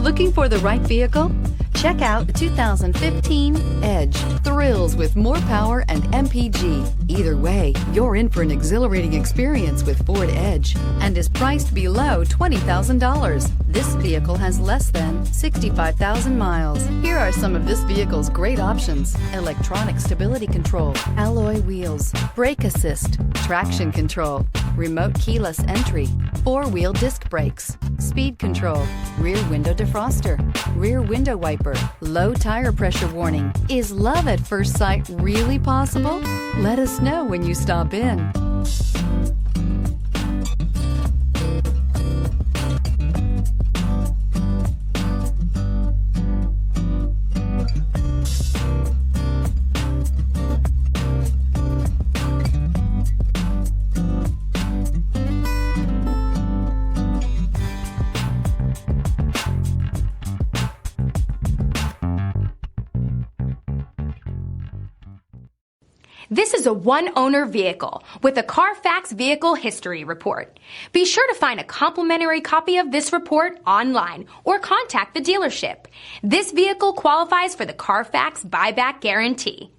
Looking for the right vehicle? Check out the 2015 Edge. Thrills with more power and MPG. Either way, you're in for an exhilarating experience with Ford Edge and is priced below $20,000. This vehicle has less than 65,000 miles. Here are some of this vehicle's great options: electronic stability control, alloy wheels, brake assist, traction control, remote keyless entry, four-wheel disc brakes, speed control, rear window defroster, rear window wiper, low tire pressure warning. Is love at first sight really possible? Let us know when you stop in. This is a one-owner vehicle with a Carfax Vehicle History Report. Be sure to find a complimentary copy of this report online or contact the dealership. This vehicle qualifies for the Carfax Buyback Guarantee.